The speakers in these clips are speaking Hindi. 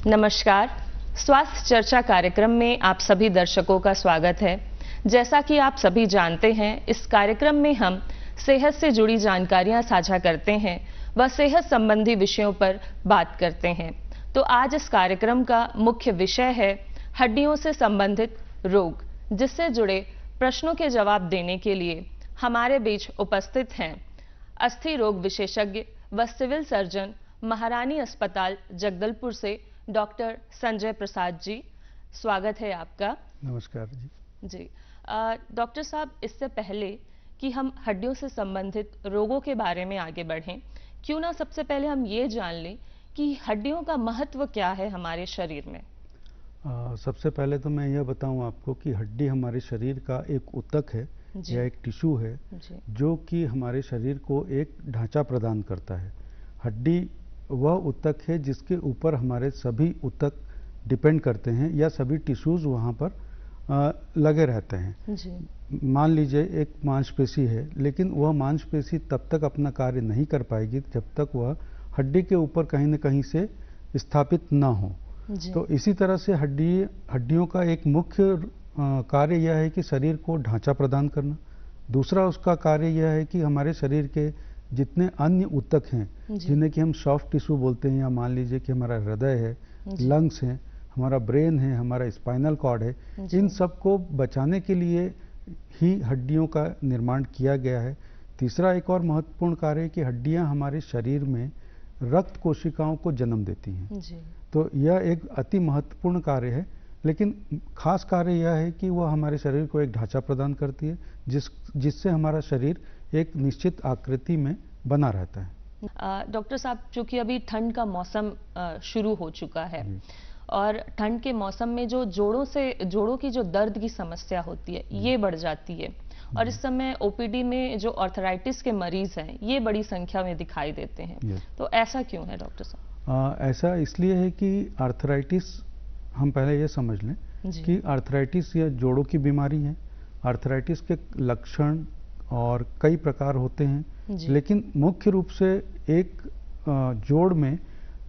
नमस्कार। स्वास्थ्य चर्चा कार्यक्रम में आप सभी दर्शकों का स्वागत है। जैसा कि आप सभी जानते हैं, इस कार्यक्रम में हम सेहत से जुड़ी जानकारियां साझा करते हैं व सेहत संबंधी विषयों पर बात करते हैं। तो आज इस कार्यक्रम का मुख्य विषय है हड्डियों से संबंधित रोग, जिससे जुड़े प्रश्नों के जवाब देने के लिए हमारे बीच उपस्थित हैं अस्थि रोग विशेषज्ञ व सिविल सर्जन महारानी अस्पताल जगदलपुर से डॉक्टर संजय प्रसाद जी। स्वागत है आपका। नमस्कार जी। डॉक्टर साहब, इससे पहले कि हम हड्डियों से संबंधित रोगों के बारे में आगे बढ़ें, क्यों ना सबसे पहले हम ये जान लें कि हड्डियों का महत्व क्या है हमारे शरीर में। सबसे पहले तो मैं यह बताऊं आपको कि हड्डी हमारे शरीर का एक ऊतक है या एक टिश्यू है जो कि हमारे शरीर को एक ढांचा प्रदान करता है। हड्डी वह ऊतक है जिसके ऊपर हमारे सभी ऊतक डिपेंड करते हैं या सभी टिश्यूज वहाँ पर लगे रहते हैं। मान लीजिए एक मांसपेशी है, लेकिन वह मांसपेशी तब तक अपना कार्य नहीं कर पाएगी जब तक वह हड्डी के ऊपर कहीं न कहीं से स्थापित न हो। तो इसी तरह से हड्डियों का एक मुख्य कार्य यह है कि शरीर को ढांचा प्रदान करना। दूसरा उसका कार्य यह है कि हमारे शरीर के जितने अन्य ऊतक हैं जिन्हें कि हम सॉफ्ट टिश्यू बोलते हैं, या मान लीजिए कि हमारा हृदय है, लंग्स हैं, हमारा ब्रेन है, हमारा स्पाइनल कॉर्ड है, इन सब को बचाने के लिए ही हड्डियों का निर्माण किया गया है। तीसरा एक और महत्वपूर्ण कार्य है कि हड्डियां हमारे शरीर में रक्त कोशिकाओं को जन्म देती हैं। तो यह एक अति महत्वपूर्ण कार्य है, लेकिन खास कार्य यह है कि वह हमारे शरीर को एक ढांचा प्रदान करती है जिससे हमारा शरीर एक निश्चित आकृति में बना रहता है। डॉक्टर साहब, चूंकि अभी ठंड का मौसम शुरू हो चुका है और ठंड के मौसम में जो जोड़ों की जो दर्द की समस्या होती है ये बढ़ जाती है, और इस समय ओपीडी में जो आर्थराइटिस के मरीज हैं ये बड़ी संख्या में दिखाई देते हैं। तो ऐसा क्यों है डॉक्टर साहब? ऐसा इसलिए है कि आर्थराइटिस, हम पहले ये समझ लें कि आर्थराइटिस यह जोड़ों की बीमारी है। आर्थराइटिस के लक्षण और कई प्रकार होते हैं, लेकिन मुख्य रूप से एक जोड़ में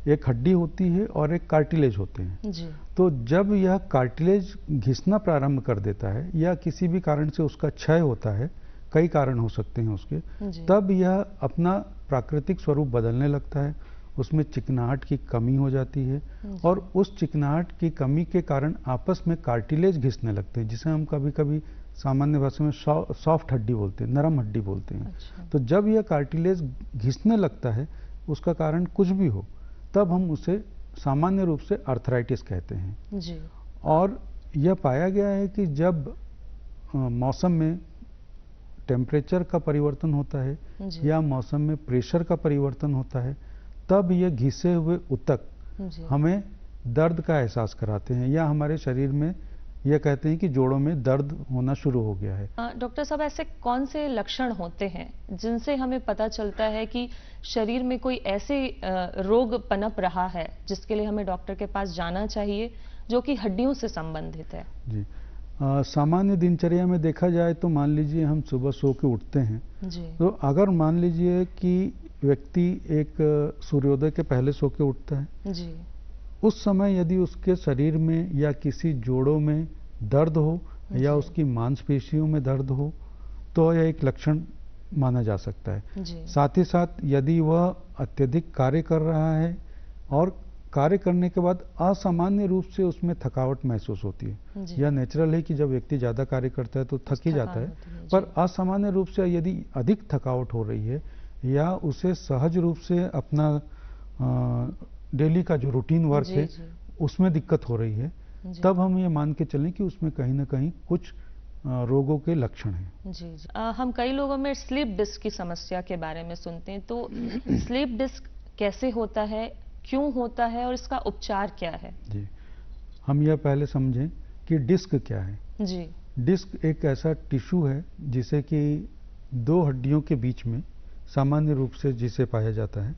एक हड्डी होती है और एक कार्टिलेज होते हैं। तो जब यह कार्टिलेज घिसना प्रारंभ कर देता है या किसी भी कारण से उसका क्षय होता है, कई कारण हो सकते हैं उसके, तब यह अपना प्राकृतिक स्वरूप बदलने लगता है। उसमें चिकनाहट की कमी हो जाती है और उस चिकनाहट की कमी के कारण आपस में कार्टिलेज घिसने लगते हैं, जिसे हम कभी कभी सामान्य भाषा में सॉफ्ट हड्डी बोलते हैं, नरम हड्डी बोलते हैं। तो जब यह कार्टिलेज घिसने लगता है, उसका कारण कुछ भी हो, तब हम उसे सामान्य रूप से आर्थराइटिस कहते हैं। और यह पाया गया है कि जब मौसम में टेम्परेचर का परिवर्तन होता है या मौसम में प्रेशर का परिवर्तन होता है, तब यह घिसे हुए ऊतक हमें दर्द का एहसास कराते हैं या हमारे शरीर में यह कहते हैं कि जोड़ों में दर्द होना शुरू हो गया है। डॉक्टर साहब, ऐसे कौन से लक्षण होते हैं जिनसे हमें पता चलता है कि शरीर में कोई ऐसे रोग पनप रहा है जिसके लिए हमें डॉक्टर के पास जाना चाहिए, जो कि हड्डियों से संबंधित है? जी, सामान्य दिनचर्या में देखा जाए तो मान लीजिए हम सुबह सो के उठते हैं, तो अगर मान लीजिए कि व्यक्ति एक सूर्योदय के पहले सो के उठता है, उस समय यदि उसके शरीर में या किसी जोड़ों में दर्द हो या उसकी मांसपेशियों में दर्द हो, तो यह एक लक्षण माना जा सकता है। साथ ही साथ यदि वह अत्यधिक कार्य कर रहा है और कार्य करने के बाद असामान्य रूप से उसमें थकावट महसूस होती है। यह नेचुरल है कि जब व्यक्ति ज़्यादा कार्य करता है तो थक ही जाता है, पर असामान्य रूप से यदि अधिक थकावट हो रही है या उसे सहज रूप से अपना डेली का जो रूटीन वर्क है उसमें दिक्कत हो रही है, तब हम ये मान के चलें कि उसमें कहीं ना कहीं कुछ रोगों के लक्षण हैं। हम कई लोगों में स्लीप डिस्क की समस्या के बारे में सुनते हैं, तो स्लीप डिस्क कैसे होता है, क्यों होता है और इसका उपचार क्या है? जी, हम यह पहले समझें कि डिस्क क्या है। डिस्क एक ऐसा टिश्यू है जिसे कि दो हड्डियों के बीच में सामान्य रूप से जिसे पाया जाता है,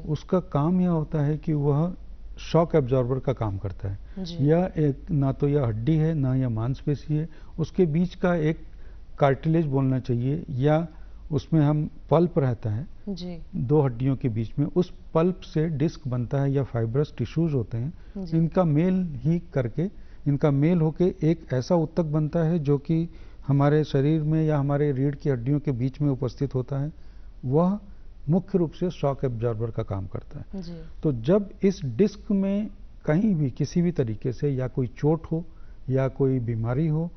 उसका काम यह होता है कि वह शॉक एब्जॉर्बर का काम करता है। यह एक, ना तो यह हड्डी है ना यह मांसपेशी है, उसके बीच का एक कार्टिलेज बोलना चाहिए या उसमें हम पल्प रहता है जी। दो हड्डियों के बीच में, उस पल्प से डिस्क बनता है या फाइब्रस टिश्यूज होते हैं। इनका मेल होके एक ऐसा ऊतक बनता है जो कि हमारे शरीर में या हमारे रीढ़ की हड्डियों के बीच में उपस्थित होता है। वह मुख्य रूप से शॉक एब्जॉर्बर का काम करता है जी। तो जब इस डिस्क में कहीं भी किसी भी तरीके से या कोई चोट हो या कोई बीमारी हो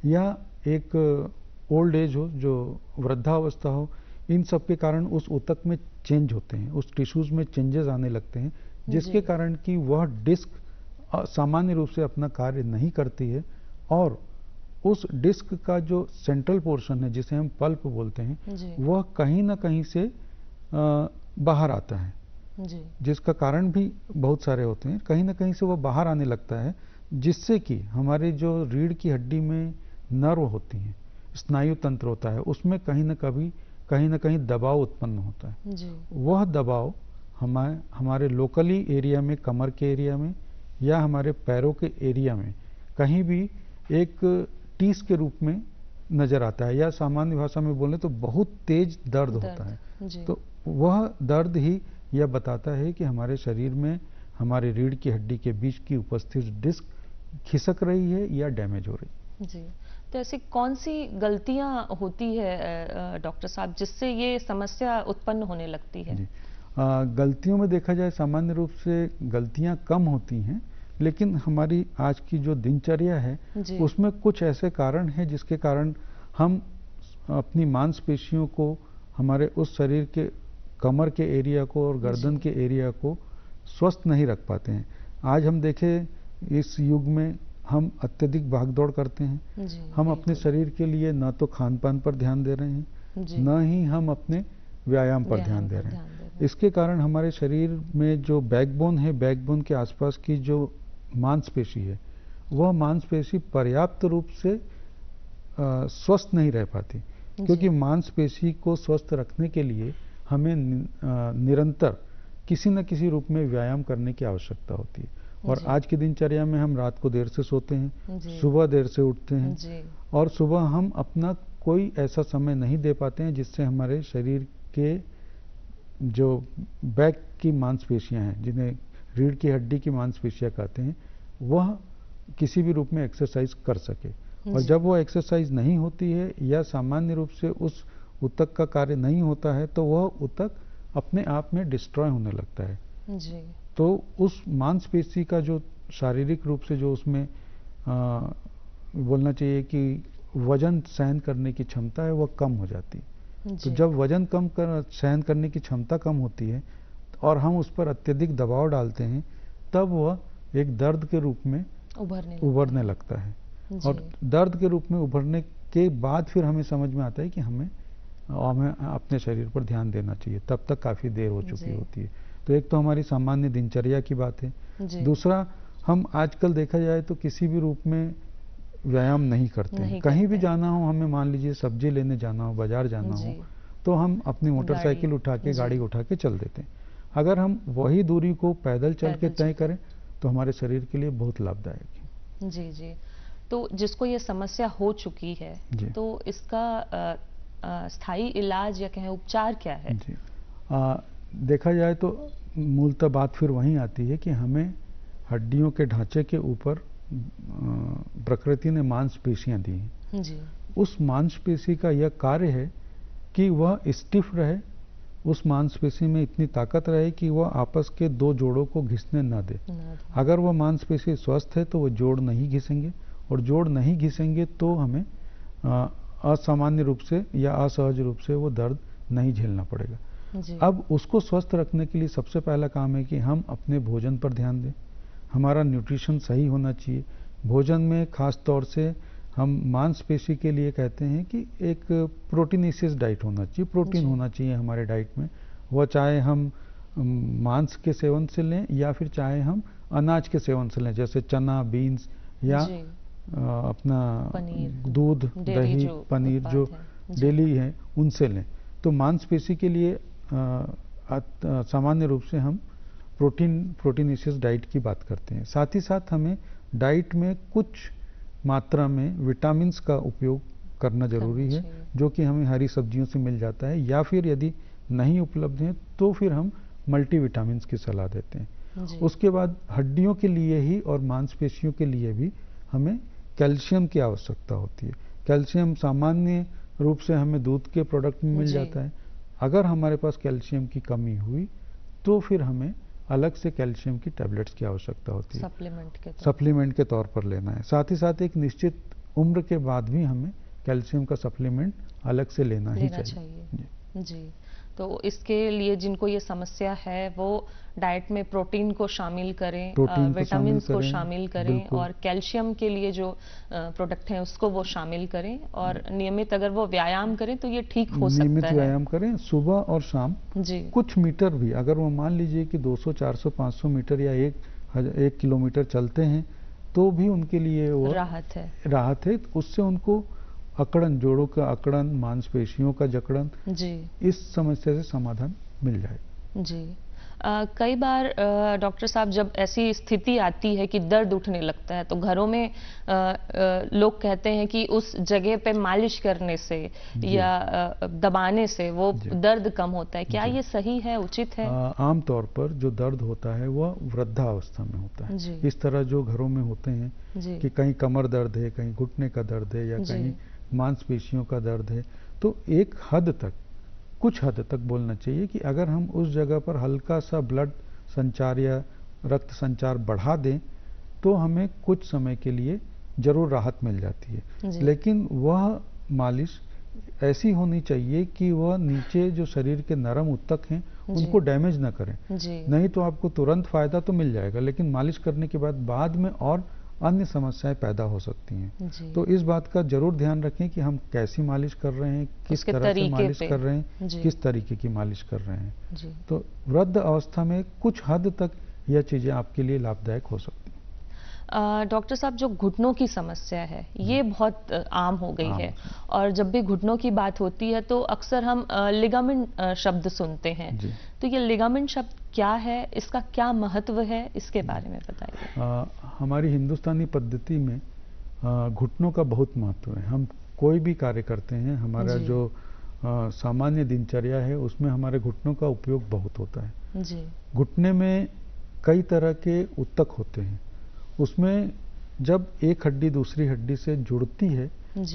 या एक ओल्ड एज हो, जो वृद्धावस्था हो, इन सब के कारण उस ऊतक में चेंज होते हैं, उस टिश्यूज में चेंजेस आने लगते हैं, जिसके कारण कि वह डिस्क सामान्य रूप से अपना कार्य नहीं करती है और उस डिस्क का जो सेंट्रल पोर्शन है जिसे हम पल्प बोलते हैं वह कहीं ना कहीं से बाहर आता है जी। जिसका कारण भी बहुत सारे होते हैं। कहीं ना कहीं से वह बाहर आने लगता है जिससे कि हमारे जो रीढ़ की हड्डी में नर्व होती हैं, स्नायु तंत्र होता है, उसमें कहीं ना कहीं दबाव उत्पन्न होता है जी। वह दबाव हमारे लोकली एरिया में, कमर के एरिया में या हमारे पैरों के एरिया में कहीं भी एक टीस के रूप में नजर आता है या सामान्य भाषा में बोले तो बहुत तेज दर्द होता है। तो वह दर्द ही यह बताता है कि हमारे शरीर में हमारे रीढ़ की हड्डी के बीच की उपस्थित डिस्क खिसक रही है या डैमेज हो रही है। जी। तो ऐसी कौन सी गलतियां होती है डॉक्टर साहब जिससे ये समस्या उत्पन्न होने लगती है? जी। गलतियों में देखा जाए सामान्य रूप से गलतियां कम होती हैं, लेकिन हमारी आज की जो दिनचर्या है उसमें कुछ ऐसे कारण हैं जिसके कारण हम अपनी मांसपेशियों को, हमारे उस शरीर के कमर के एरिया को और गर्दन के एरिया को स्वस्थ नहीं रख पाते हैं। आज हम देखें इस युग में हम अत्यधिक भागदौड़ करते हैं। हम अपने शरीर के लिए न तो खान पान पर ध्यान दे रहे हैं, न ही हम अपने व्यायाम पर ध्यान दे रहे हैं। इसके कारण हमारे शरीर में जो बैकबोन है, बैकबोन के आसपास की जो मांसपेशी है, वह मांसपेशी पर्याप्त रूप से स्वस्थ नहीं रह पाती, क्योंकि मांसपेशी को स्वस्थ रखने के लिए हमें निरंतर किसी न किसी रूप में व्यायाम करने की आवश्यकता होती है। और आज की दिनचर्या में हम रात को देर से सोते हैं, सुबह देर से उठते हैं और सुबह हम अपना कोई ऐसा समय नहीं दे पाते हैं जिससे हमारे शरीर के जो बैक की मांसपेशियां हैं, जिन्हें रीढ़ की हड्डी की मांसपेशियां कहते हैं, वह किसी भी रूप में एक्सरसाइज कर सके। और जब वो एक्सरसाइज नहीं होती है या सामान्य रूप से उस ऊतक का कार्य नहीं होता है तो वह ऊतक अपने आप में डिस्ट्रॉय होने लगता है जी। तो उस मांसपेशी का जो शारीरिक रूप से जो उसमें बोलना चाहिए कि वजन सहन करने की क्षमता है वह कम हो जाती है। तो जब वजन सहन करने की क्षमता कम होती है और हम उस पर अत्यधिक दबाव डालते हैं, तब वह एक दर्द के रूप में उभरने लगता है। और दर्द के रूप में उभरने के बाद फिर हमें समझ में आता है कि हमें अपने शरीर पर ध्यान देना चाहिए। तब तक काफ़ी देर हो चुकी होती है। तो एक तो हमारी सामान्य दिनचर्या की बात है। दूसरा, हम आजकल देखा जाए तो किसी भी रूप में व्यायाम नहीं करते हैं। कहीं भी जाना हो, हमें मान लीजिए सब्जी लेने जाना हो, बाजार जाना हो, तो हम अपनी मोटरसाइकिल उठा के, गाड़ी उठा के चल देते हैं। अगर हम वही दूरी को पैदल चल के तय करें तो हमारे शरीर के लिए बहुत लाभदायक है। जी जी। तो जिसको ये समस्या हो चुकी है, तो इसका स्थायी इलाज या कहें उपचार क्या है? जी, देखा जाए तो मूलतः बात फिर वहीं आती है कि हमें हड्डियों के ढांचे के ऊपर प्रकृति ने मांसपेशियां दी हैं। जी। उस मांसपेशी का यह कार्य है कि वह स्टिफ रहे, उस मांसपेशी में इतनी ताकत रहे कि वह आपस के दो जोड़ों को घिसने न दे। अगर वह मांसपेशी स्वस्थ है तो वह जोड़ नहीं घिसेंगे, और जोड़ नहीं घिसेंगे तो हमें असामान्य रूप से या असहज रूप से वो दर्द नहीं झेलना पड़ेगा। अब उसको स्वस्थ रखने के लिए सबसे पहला काम है कि हम अपने भोजन पर ध्यान दें। हमारा न्यूट्रिशन सही होना चाहिए। भोजन में खास तौर से हम मांसपेशी के लिए कहते हैं कि एक प्रोटीनेशियस डाइट होना चाहिए, प्रोटीन होना चाहिए हमारे डाइट में। वह चाहे हम मांस के सेवन से लें या फिर चाहे हम अनाज के सेवन से लें, जैसे चना, बीन्स या अपना दूध, दही, पनीर जो डेली है उनसे लें। तो मांसपेशी के लिए सामान्य रूप से हम प्रोटीनेशियस डाइट की बात करते हैं। साथ ही साथ हमें डाइट में कुछ मात्रा में विटामिन्स का उपयोग करना जरूरी है, जो कि हमें हरी सब्जियों से मिल जाता है, या फिर यदि नहीं उपलब्ध है तो फिर हम मल्टीविटामिन्स की सलाह देते हैं। उसके बाद हड्डियों के लिए ही और मांसपेशियों के लिए भी हमें कैल्शियम की आवश्यकता होती है। कैल्शियम सामान्य रूप से हमें दूध के प्रोडक्ट में मिल जाता है। अगर हमारे पास कैल्शियम की कमी हुई तो फिर हमें अलग से कैल्शियम की टैबलेट्स की आवश्यकता होती है, सप्लीमेंट के तौर पर लेना है। साथ ही साथ एक निश्चित उम्र के बाद भी हमें कैल्शियम का सप्लीमेंट अलग से लेना ही चाहिए। जी। तो इसके लिए जिनको ये समस्या है वो डाइट में प्रोटीन को शामिल करें, विटामिन को शामिल करें और कैल्शियम के लिए जो प्रोडक्ट हैं उसको वो शामिल करें, और नियमित अगर वो व्यायाम करें तो ये ठीक हो सकता है। नियमित व्यायाम करें सुबह और शाम जी। कुछ मीटर भी, अगर वो मान लीजिए कि 200, 400, 500 मीटर या 1 किलोमीटर चलते हैं तो भी उनके लिए वो राहत है। उससे उनको अकड़न, जोड़ों का अकड़न, मांसपेशियों का जकड़न जी, इस समस्या से समाधान मिल जाए जी। कई बार डॉक्टर साहब जब ऐसी स्थिति आती है कि दर्द उठने लगता है तो घरों में लोग कहते हैं कि उस जगह पे मालिश करने से या दबाने से वो दर्द कम होता है। क्या ये सही है, उचित है? आमतौर पर जो दर्द होता है वह वृद्धावस्था में होता है। इस तरह जो घरों में होते हैं कि कहीं कमर दर्द है, कहीं घुटने का दर्द है या कहीं मांसपेशियों का दर्द है, तो एक हद तक, कुछ हद तक बोलना चाहिए कि अगर हम उस जगह पर हल्का सा ब्लड संचार या रक्त संचार बढ़ा दें तो हमें कुछ समय के लिए जरूर राहत मिल जाती है। लेकिन वह मालिश ऐसी होनी चाहिए कि वह नीचे जो शरीर के नरम ऊतक हैं उनको डैमेज ना करें। नहीं तो आपको तुरंत फायदा तो मिल जाएगा, लेकिन मालिश करने के बाद में और अन्य समस्याएं पैदा हो सकती हैं। तो इस बात का जरूर ध्यान रखें कि हम कैसी मालिश कर रहे हैं, किस तरह से मालिश कर रहे हैं, किस तरीके की मालिश कर रहे हैं। तो वृद्ध अवस्था में कुछ हद तक यह चीजें आपके लिए लाभदायक हो सकती हैं। डॉक्टर साहब, जो घुटनों की समस्या है ये बहुत आम हो गई है, और जब भी घुटनों की बात होती है तो अक्सर हम लिगामेंट शब्द सुनते हैं। तो ये लिगामेंट शब्द क्या है, इसका क्या महत्व है, इसके बारे में बताइए। हमारी हिंदुस्तानी पद्धति में घुटनों का बहुत महत्व है। हम कोई भी कार्य करते हैं, हमारा जो सामान्य दिनचर्या है उसमें हमारे घुटनों का उपयोग बहुत होता है। घुटने में कई तरह के ऊतक होते हैं, उसमें जब एक हड्डी दूसरी हड्डी से जुड़ती है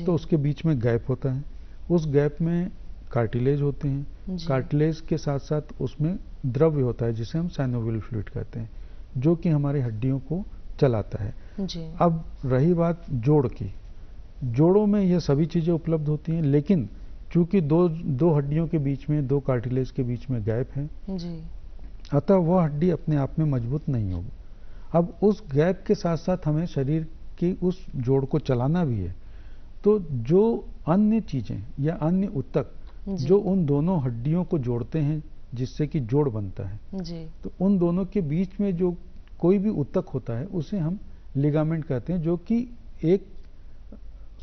तो उसके बीच में गैप होता है। उस गैप में कार्टिलेज होते हैं। कार्टिलेज के साथ साथ उसमें द्रव्य होता है जिसे हम साइनोवियल फ्लूइड कहते हैं, जो कि हमारी हड्डियों को चलाता है। अब रही बात जोड़ की, जोड़ों में ये सभी चीजें उपलब्ध होती हैं, लेकिन चूंकि दो हड्डियों के बीच में, दो कार्टिलेज के बीच में गैप है, अतः वह हड्डी अपने आप में मजबूत नहीं होगी। अब उस गैप के साथ साथ हमें शरीर की उस जोड़ को चलाना भी है, तो जो अन्य चीजें या अन्य ऊतक जो उन दोनों हड्डियों को जोड़ते हैं जिससे कि जोड़ बनता है, तो उन दोनों के बीच में जो कोई भी ऊतक होता है उसे हम लिगामेंट कहते हैं, जो कि एक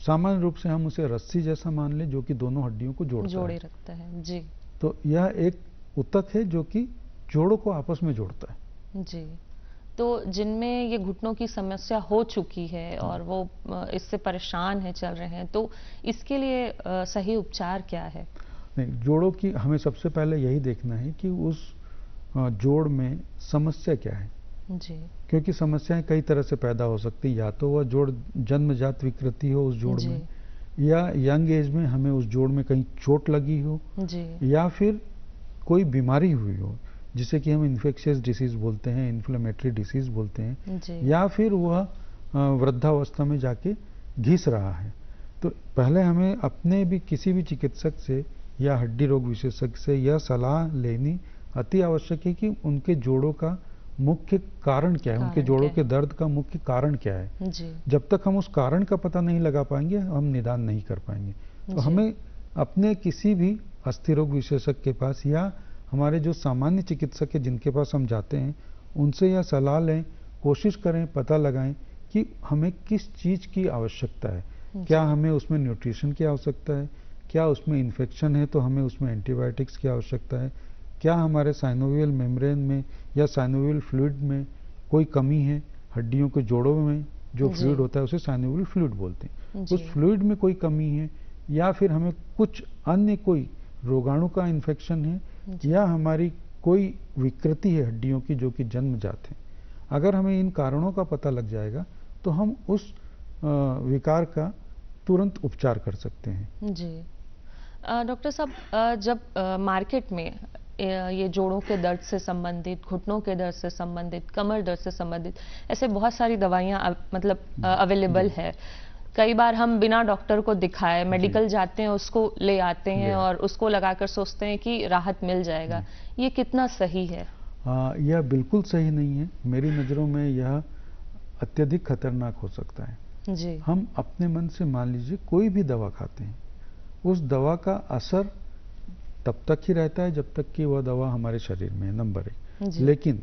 सामान्य रूप से हम उसे रस्सी जैसा मान लें जो कि दोनों हड्डियों को जोड़े रखता है। जी। तो यह एक ऊतक है जो कि जोड़ों को आपस में जोड़ता है। जी। तो जिनमें ये घुटनों की समस्या हो चुकी है और वो इससे परेशान है, चल रहे हैं, तो इसके लिए सही उपचार क्या है? नहीं, जोड़ों की हमें सबसे पहले यही देखना है कि उस जोड़ में समस्या क्या है। जी। क्योंकि समस्याएं कई तरह से पैदा हो सकती, या तो वह जोड़ जन्मजात विकृति हो उस जोड़ में, या यंग एज में हमें उस जोड़ में कहीं चोट लगी हो, या फिर कोई बीमारी हुई हो जिसे कि हम इन्फेक्शियस डिसीज बोलते हैं, इन्फ्लेमेटरी डिसीज बोलते हैं, या फिर वह वृद्धावस्था में जाके घिस रहा है। तो पहले हमें अपने भी किसी भी चिकित्सक से या हड्डी रोग विशेषज्ञ से यह सलाह लेनी अति आवश्यक है कि उनके जोड़ों का मुख्य कारण क्या है, उनके जोड़ों के दर्द का मुख्य कारण क्या है। जब तक हम उस कारण का पता नहीं लगा पाएंगे हम निदान नहीं कर पाएंगे। तो हमें अपने किसी भी अस्थि रोग विशेषज्ञ के पास या हमारे जो सामान्य चिकित्सक है जिनके पास हम जाते हैं उनसे यह सलाह लें, कोशिश करें, पता लगाएं कि हमें किस चीज की आवश्यकता है। क्या हमें उसमें न्यूट्रिशन की आवश्यकता है, क्या उसमें इन्फेक्शन है तो हमें उसमें एंटीबायोटिक्स की आवश्यकता है, क्या हमारे साइनोवियल मेम्ब्रेन में या साइनोवियल फ्लूइड में कोई कमी है, हड्डियों के जोड़ों में जो फ्लूइड होता है उसे साइनोवियल फ्लूइड बोलते हैं, उस फ्लूइड में कोई कमी है, या फिर हमें कुछ अन्य कोई रोगाणु का इन्फेक्शन है, या हमारी कोई विकृति है हड्डियों की जो कि जन्मजात है। अगर हमें इन कारणों का पता लग जाएगा तो हम उस विकार का तुरंत उपचार कर सकते हैं। जी डॉक्टर साहब, जब मार्केट में ये जोड़ों के दर्द से संबंधित, घुटनों के दर्द से संबंधित, कमर दर्द से संबंधित ऐसे बहुत सारी दवाइयाँ मतलब अवेलेबल है, कई बार हम बिना डॉक्टर को दिखाए मेडिकल जाते हैं, उसको ले आते हैं और उसको लगाकर सोचते हैं कि राहत मिल जाएगा। ये कितना सही है? यह बिल्कुल सही नहीं है। मेरी नज़रों में यह अत्यधिक खतरनाक हो सकता है। जी। हम अपने मन से मान लीजिए कोई भी दवा खाते हैं, उस दवा का असर तब तक ही रहता है जब तक कि वह दवा हमारे शरीर में है, नंबर 1। लेकिन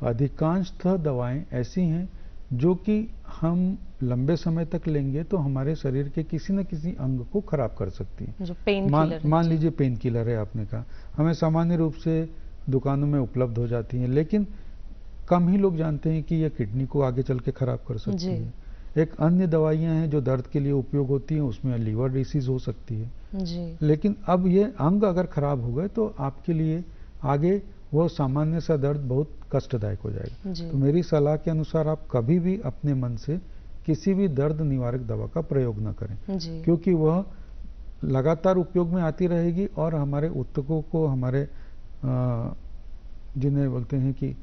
अधिकांशतः दवाएं ऐसी हैं जो कि हम लंबे समय तक लेंगे तो हमारे शरीर के किसी न किसी अंग को खराब कर सकती है। जो पेन किलर मान लीजिए पेन किलर है, आपने कहा, हमें सामान्य रूप से दुकानों में उपलब्ध हो जाती हैं, लेकिन कम ही लोग जानते हैं कि यह किडनी को आगे चल के खराब कर सकती है। एक अन्य दवाइयां हैं जो दर्द के लिए उपयोग होती हैं, उसमें लीवर डिसीज हो सकती है। जी। लेकिन अब ये अंग अगर खराब हो गए तो आपके लिए आगे वो सामान्य सा दर्द बहुत कष्टदायक हो जाएगा। तो मेरी सलाह के अनुसार आप कभी भी अपने मन से किसी भी दर्द निवारक दवा का प्रयोग न करें, क्योंकि वह लगातार उपयोग में आती रहेगी और हमारे ऊतकों को, हमारे जिन्हें बोलते हैं कि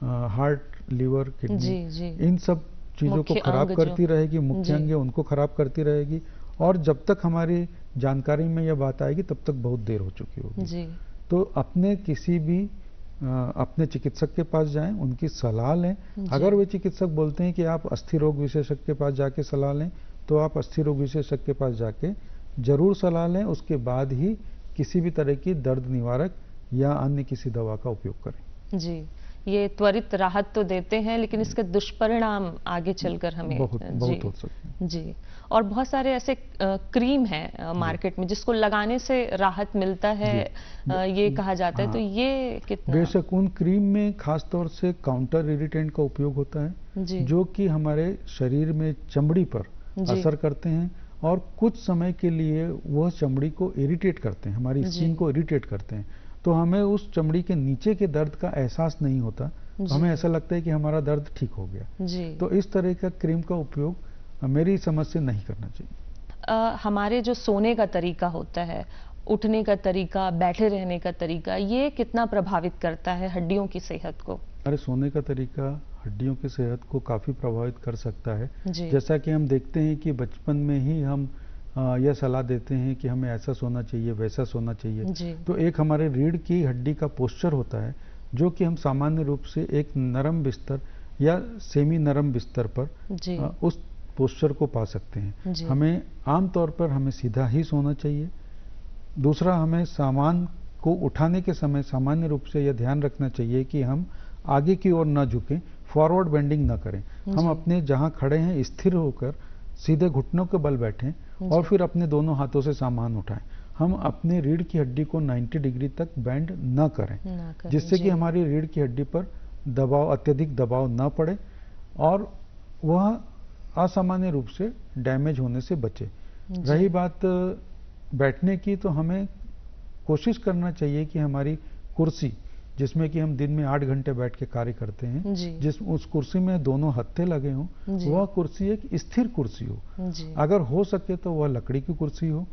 हार्ट, लीवर, किडनी, इन सब चीज़ों को खराब करती रहेगी, मुख्य अंग उनको खराब करती रहेगी, और जब तक हमारी जानकारी में यह बात आएगी तब तक बहुत देर हो चुकी होगी। तो अपने किसी भी अपने चिकित्सक के पास जाएं, उनकी सलाह लें। अगर वे चिकित्सक बोलते हैं कि आप अस्थि रोग विशेषज्ञ के पास जाके सलाह लें, तो आप अस्थि रोग विशेषज्ञ के पास जाके जरूर सलाह लें, उसके बाद ही किसी भी तरह की दर्द निवारक या अन्य किसी दवा का उपयोग करें। जी, ये त्वरित राहत तो देते हैं, लेकिन इसके दुष्परिणाम आगे चलकर हमें बहुत हो सकते हैं। जी, और बहुत सारे ऐसे क्रीम हैं मार्केट में जिसको लगाने से राहत मिलता है, ये कहा जाता है। तो ये कितना? बेशक उन क्रीम में खास तौर से काउंटर इरिटेंट का उपयोग होता है, जो कि हमारे शरीर में चमड़ी पर असर करते हैं और कुछ समय के लिए वह चमड़ी को इरिटेट करते हैं, हमारी स्किन को इरिटेट करते हैं। तो हमें उस चमड़ी के नीचे के दर्द का एहसास नहीं होता, हमें ऐसा लगता है कि हमारा दर्द ठीक हो गया। तो इस तरह का क्रीम का उपयोग मेरी समझ से नहीं करना चाहिए। हमारे जो सोने का तरीका होता है, उठने का तरीका, बैठे रहने का तरीका, ये कितना प्रभावित करता है हड्डियों की सेहत को? अरे सोने का तरीका हड्डियों की सेहत को काफ़ी प्रभावित कर सकता है। जैसा कि हम देखते हैं कि बचपन में ही हम यह सलाह देते हैं कि हमें ऐसा सोना चाहिए, वैसा सोना चाहिए। तो एक हमारे रीढ़ की हड्डी का पोस्चर होता है, जो कि हम सामान्य रूप से एक नरम बिस्तर या सेमी नरम बिस्तर पर उस पोस्चर को पा सकते हैं। हमें आमतौर पर हमें सीधा ही सोना चाहिए। दूसरा, हमें सामान को उठाने के समय सामान्य रूप से यह ध्यान रखना चाहिए कि हम आगे की ओर न झुकें, फॉरवर्ड बेंडिंग न करें। हम अपने जहां खड़े हैं स्थिर होकर सीधे घुटनों के बल बैठें और फिर अपने दोनों हाथों से सामान उठाएं। हम अपने रीढ़ की हड्डी को 90 डिग्री तक बेंड न करें, जिससे कि हमारी रीढ़ की हड्डी पर दबाव, अत्यधिक दबाव न पड़े और वह असामान्य रूप से डैमेज होने से बचे। रही बात बैठने की, तो हमें कोशिश करना चाहिए कि हमारी कुर्सी, जिसमें कि हम दिन में 8 घंटे बैठ के कार्य करते हैं, जिस उस कुर्सी में दोनों हत्थे लगे हों, वह कुर्सी एक स्थिर कुर्सी हो। अगर हो सके तो वह लकड़ी की कुर्सी हो,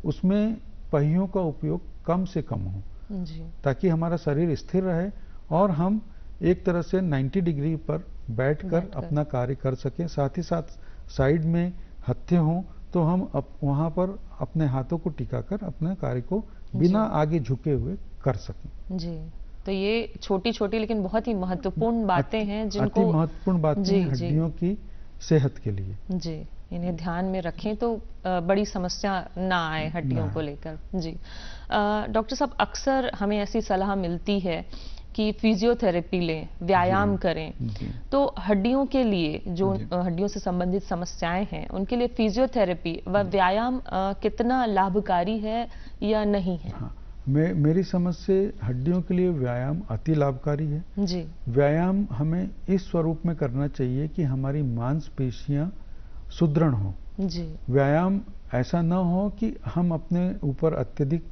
उसमें पहियों का उपयोग कम से कम हो, ताकि हमारा शरीर स्थिर रहे और हम एक तरह से 90 डिग्री पर बैठकर अपना कार्य कर सकें। साथ ही साथ साइड में हत्थे हों तो हम वहां पर अपने हाथों को टिकाकर अपने कार्य को बिना आगे झुके हुए कर सकें। जी, तो ये छोटी छोटी लेकिन बहुत ही महत्वपूर्ण बातें हैं, जिनको अति महत्वपूर्ण बातें हड्डियों की सेहत के लिए। जी, इन्हें ध्यान में रखें तो बड़ी समस्या ना आए हड्डियों को लेकर। जी डॉक्टर साहब, अक्सर हमें ऐसी सलाह मिलती है कि फिजियोथेरेपी लें, व्यायाम करें। तो हड्डियों के लिए, जो हड्डियों से संबंधित समस्याएं हैं, उनके लिए फिजियोथेरेपी व व्यायाम कितना लाभकारी है या नहीं है? मेरी समझ से हड्डियों के लिए व्यायाम अति लाभकारी है। जी। व्यायाम हमें इस स्वरूप में करना चाहिए कि हमारी मांसपेशियां सुदृढ़ हों, जी। व्यायाम ऐसा न हो कि हम अपने ऊपर अत्यधिक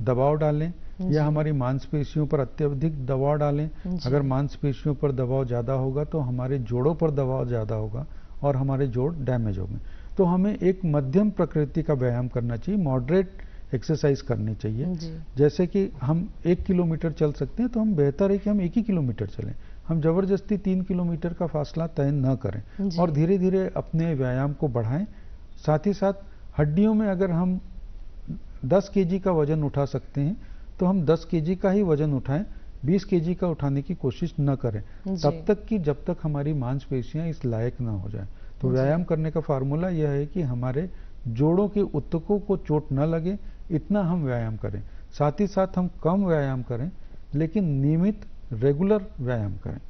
दबाव डालें या हमारी मांसपेशियों पर अत्यधिक दबाव डालें। अगर मांसपेशियों पर दबाव ज़्यादा होगा तो हमारे जोड़ों पर दबाव ज़्यादा होगा और हमारे जोड़ डैमेज होंगे। तो हमें एक मध्यम प्रकृति का व्यायाम करना चाहिए, मॉडरेट एक्सरसाइज करनी चाहिए। जैसे कि हम 1 किलोमीटर चल सकते हैं तो हम बेहतर है कि हम 1 ही किलोमीटर चलें। हम जबरदस्ती 3 किलोमीटर का फासला तय न करें और धीरे धीरे अपने व्यायाम को बढ़ाएं। साथ ही साथ हड्डियों में अगर हम 10 केजी का वजन उठा सकते हैं तो हम 10 केजी का ही वजन उठाएं, 20 केजी का उठाने की कोशिश न करें तब तक कि जब तक हमारी मांसपेशियां इस लायक न हो जाएं। तो व्यायाम करने का फार्मूला यह है कि हमारे जोड़ों के ऊतकों को चोट न लगे, इतना हम व्यायाम करें। साथ ही साथ हम कम व्यायाम करें लेकिन नियमित रेगुलर व्यायाम करें,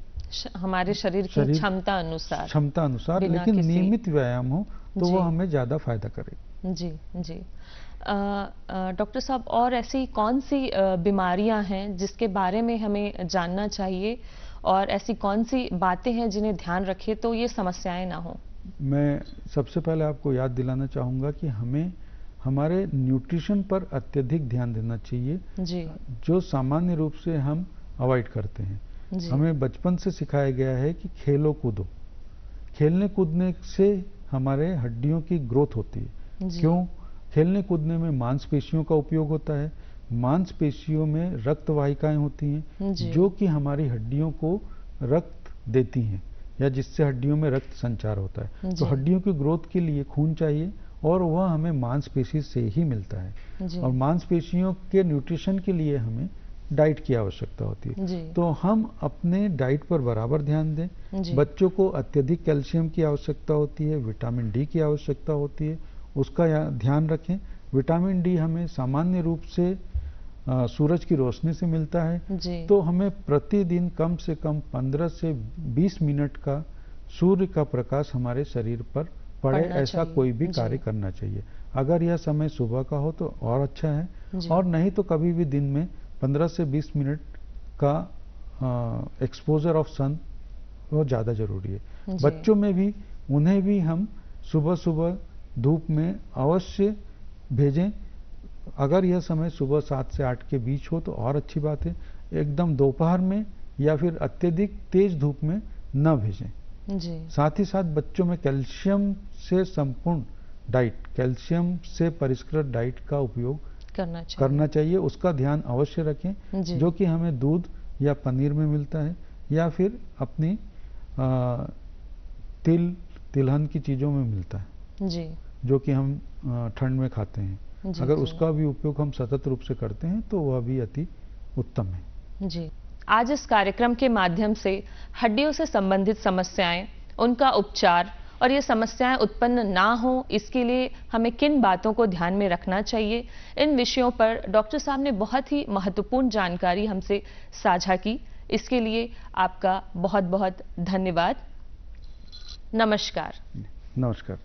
हमारे शरीर की क्षमता अनुसार लेकिन नियमित व्यायाम हो तो वो हमें ज़्यादा फायदा करेगा। जी जी। डॉक्टर साहब, और ऐसी कौन सी बीमारियां हैं जिसके बारे में हमें जानना चाहिए और ऐसी कौन सी बातें हैं जिन्हें ध्यान रखें तो ये समस्याएं ना हो? मैं सबसे पहले आपको याद दिलाना चाहूँगा कि हमें हमारे न्यूट्रिशन पर अत्यधिक ध्यान देना चाहिए जी। जो सामान्य रूप से हम अवॉइड करते हैं। हमें बचपन से सिखाया गया है कि खेलो कूदो, खेलने कूदने से हमारे हड्डियों की ग्रोथ होती है। क्यों? खेलने कूदने में मांसपेशियों का उपयोग होता है, मांसपेशियों में रक्त वाहिकाएं होती हैं जो कि हमारी हड्डियों को रक्त देती हैं या जिससे हड्डियों में रक्त संचार होता है। तो हड्डियों की ग्रोथ के लिए खून चाहिए और वह हमें मांसपेशी से ही मिलता है और मांसपेशियों के न्यूट्रिशन के लिए हमें डाइट की आवश्यकता होती है। तो हम अपने डाइट पर बराबर ध्यान दें। बच्चों को अत्यधिक कैल्शियम की आवश्यकता होती है, विटामिन डी की आवश्यकता होती है, उसका ध्यान रखें। विटामिन डी हमें सामान्य रूप से सूरज की रोशनी से मिलता है, तो हमें प्रतिदिन कम से कम 15 से 20 मिनट का सूर्य का प्रकाश हमारे शरीर पर पड़े ऐसा कोई भी कार्य करना चाहिए। अगर यह समय सुबह का हो तो और अच्छा है और नहीं तो कभी भी दिन में 15 से 20 मिनट का एक्सपोजर ऑफ सन वो ज़्यादा जरूरी है। बच्चों में भी उन्हें भी हम सुबह सुबह धूप में अवश्य भेजें। अगर यह समय सुबह 7 से 8 के बीच हो तो और अच्छी बात है। एकदम दोपहर में या फिर अत्यधिक तेज धूप में न भेजें। साथ ही साथ बच्चों में कैल्शियम से संपूर्ण डाइट, कैल्शियम से परिष्कृत डाइट का उपयोग करना चाहिए। उसका ध्यान अवश्य रखें जो कि हमें दूध या पनीर में मिलता है या फिर अपनी तिलहन की चीज़ों में मिलता है जो कि हम ठंड में खाते हैं। अगर उसका भी उपयोग हम सतत रूप से करते हैं तो वह भी अति उत्तम है। जी। आज इस कार्यक्रम के माध्यम से हड्डियों से संबंधित समस्याएं, उनका उपचार और ये समस्याएं उत्पन्न ना हो इसके लिए हमें किन बातों को ध्यान में रखना चाहिए, इन विषयों पर डॉक्टर साहब ने बहुत ही महत्वपूर्ण जानकारी हमसे साझा की। इसके लिए आपका बहुत बहुत धन्यवाद। नमस्कार। नमस्कार।